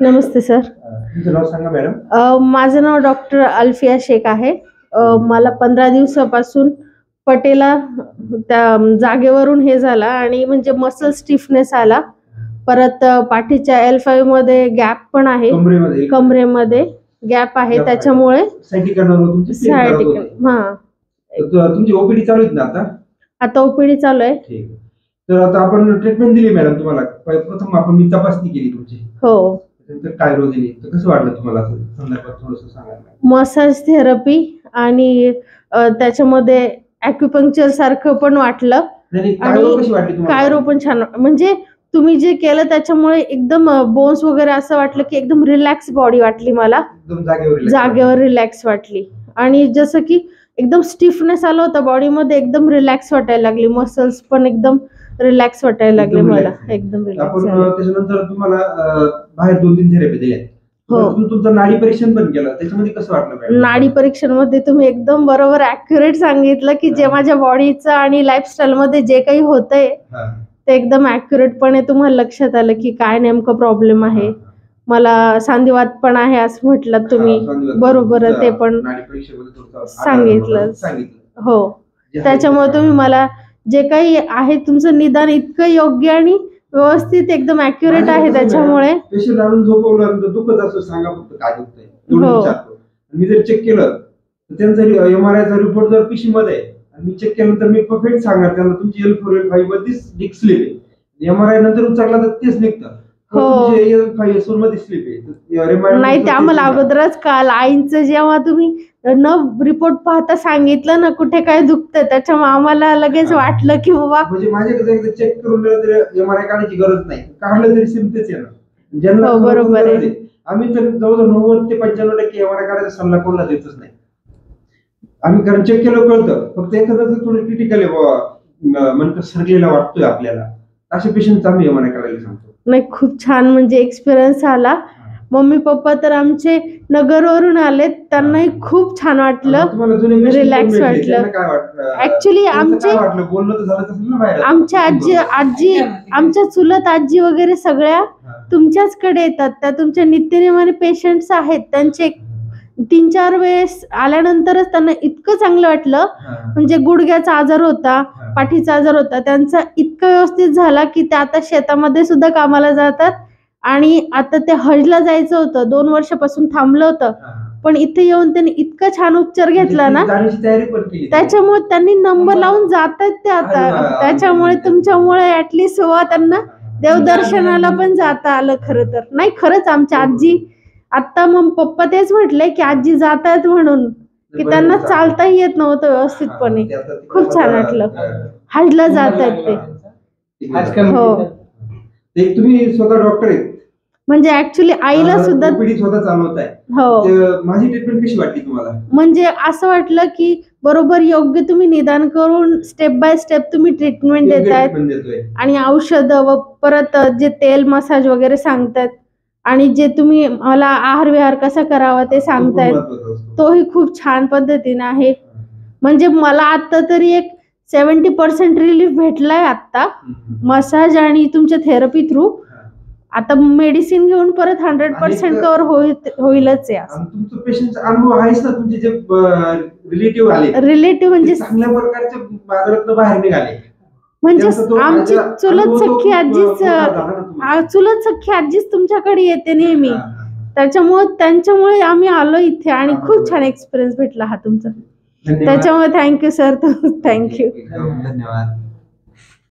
नमस्ते sir. तुमचं नाव सांगा madam. माझं नाव डॉक्टर अल्फिया शेख आहे. मला 15 दिवसापासून पटेला त्या जागेवरून हे झाला आणि म्हणजे मसल स्टिफनेस आला. परत पाठीच्या L5 मध्ये गॅप पण आहे, कमरेमध्ये गॅप आहे, त्याच्यामुळे तुमची ओपीडी चालू आहे ना आता ओपीडी चालू आहे. ठीक आहे. तर आता आपण ट्रीटमेंट दिली मॅडम तुम्हाला. प्रथम आपण मी तपासणी केली तुमची. हो. काय रोज दिली, तर कसं वाटलं तुम्हाला संदर्भात थोडंसं सांगा. मसाज थेरपी आणि त्याच्यामध्ये ॲक्युपंक्चर सारखं पण वाटलं आणि कायरो पण छान. म्हणजे तुम्ही जे केलं त्याच्यामुळे एकदम बोन्स वगैरे असं वाटलं की एकदम रिलॅक्स बॉडी वाटली मला, जागेवर रिलॅक्स वाटली. आणि जसं की एकदम स्टिफनेस आला होता बॉडीमध्ये, एकदम रिलॅक्स वाटायला लागली. मसल्स पण एकदम रिलॅक्स वाटायला लागले मला, एकदम रिलॅक्स. त्याच्यानंतर तुम्हाला बाहेर 2-3 थेरपी दिल्या. हो. तुमचं नाडी परीक्षण पण केलं, त्याच्यामध्ये कसं वाटलं? नाडी परीक्षण मध्ये तुम्ही एकदम बरोबर ॲक्युरेट सांगितलं की जे माझ्या बॉडीचं आणि लाईफस्टाईल मध्ये जे काही होतंय ते एकदम ॲक्युरेटपणे तुम्हाला लक्षात आलं की काय नेमकं प्रॉब्लेम आहे. मला सांधिवात पण आहे असं म्हटलं तुम्ही, बरोबर ते पण सांगितलं. हो. त्याच्यामुळे तुम्ही मला जे काही आहे तुमचं निदान इतकं योग्य आणि व्यवस्थित एकदम ॲक्युरेट आहे. त्याच्यामुळे पेशंट आणून झोपवल्यानंतर दुखत असं सांगा फक्त काय दुखतंय एवढं विचारतो. मी जर चेक केलं तर त्यांचा MRIचा रिपोर्ट जर पिशी मध्ये आणि मी चेक केलं तर मी परफेक्ट सांगणार त्यांना तुमची L4 L5 मध्येच डिस्क स्लिप आहे. MRI नंतर उचलला तर तेच निघतं. L5 मध्ये स्लिप आहे. नाही, ते आम्हाला अगोदरच काल आईंचं जेव्हा तुम्ही रिपोर्ट पाहता सांगितलं ना कुठे काय दुखतं, त्याच्यामुळे आम्हाला लगेच वाटलं की बाबा म्हणजे माझ्याकडे एकदा चेक करून MRI काढायची गरज नाही, काढलं तरी सिम्पतेच येणार. ज्यांना बरोबर आहे. आम्ही तर जवळजवळ 90 ते 95% MRI काढायचा सल्ला कोणाला देतच नाही आम्ही, कारण चेक केलं कळतं. फक्त एखादं थोडं क्रिटिकल आहे बाबा, म्हणतो सरलेला वाटतोय आपल्याला, अशा पेशंटचा आम्ही MRI काढायला सांगतो. नाही, खूप छान म्हणजे एक्सपिरियन्स आला. मम्मी पप्पा तर आमचे नगरवरून आले, त्यांनाही खूप छान वाटलं, रिलॅक्स वाटलं. ऍक्च्युली आमच्या आजी आमच्या चुलत आजी वगैरे सगळ्या तुमच्याचकडे येतात. त्या तुमच्या नित्यनेमाने पेशंट्स आहेत. त्यांचे 3-4 वेळेस आल्यानंतरच त्यांना इतकं चांगलं वाटलं. म्हणजे गुडघ्याचा आजार होता, पाठीचा आजार होता, त्यांचा इतका व्यवस्थित झाला की ते आता शेतामध्ये सुद्धा कामाला जातात. आणि आता ते हजला जायचं होतं, 2 वर्षापासून थांबलं होतं, पण इथे येऊन त्यांनी इतका छान उपचार घेतला ना, त्याच्यामुळे त्यांनी नंबर लावून जातात ते आता. त्याच्यामुळे तुमच्यामुळे ऍटलीस्ट त्यांना देवदर्शनाला पण जाता आलं. खरं तर नाही, खरंच आमच्या आजी आता मग पप्पा तेच म्हटले की आजी जातात म्हणून, की त्यांना चालताही येत नव्हतं व्यवस्थितपणे. खूप छान वाटलं, हजला जातात ते. हो, तुम्ही स्वतः डॉक्टर आहेत म्हणजे ऍक्च्युली आईला सुद्धा स्वतः चालवताय. हो. माझी ट्रीटमेंट कशी वाटली तुम्हाला? म्हणजे असं वाटलं की बरोबर योग्य तुम्ही निदान करून स्टेप बाय स्टेप तुम्ही ट्रीटमेंट देतायत आणि औषधं व परत जे तेल मसाज वगैरे सांगतात आणि जे तुम्ही मला आहार विहार कसा करावा ते सांगतायत, तोही खूप छान पद्धतीने आहे. म्हणजे मला आता तरी एक 70% रिलीफ भेटलाय आता मसाज आणि तुमच्या थेरपी थ्रू. आता मेडिसिन घेऊन परत 100% कव्हर होईलच. तुमचं पेशंटचा अनुभव आहेच ना, तुमचे जे रिलेटिव्ह म्हणजे चांगल्या प्रकारच्या बाजारात बाहेर निघाले. म्हणजे आमची चुलत सख्खी आजीच तुमच्याकडे येते नेहमी, त्याच्यामुळे त्यांच्यामुळे आम्ही आलो इथे आणि खूप छान एक्सपिरियन्स भेटला हा तुमचा. त्याच्यामुळे थँक्यू सर, थँक्यू. धन्यवाद.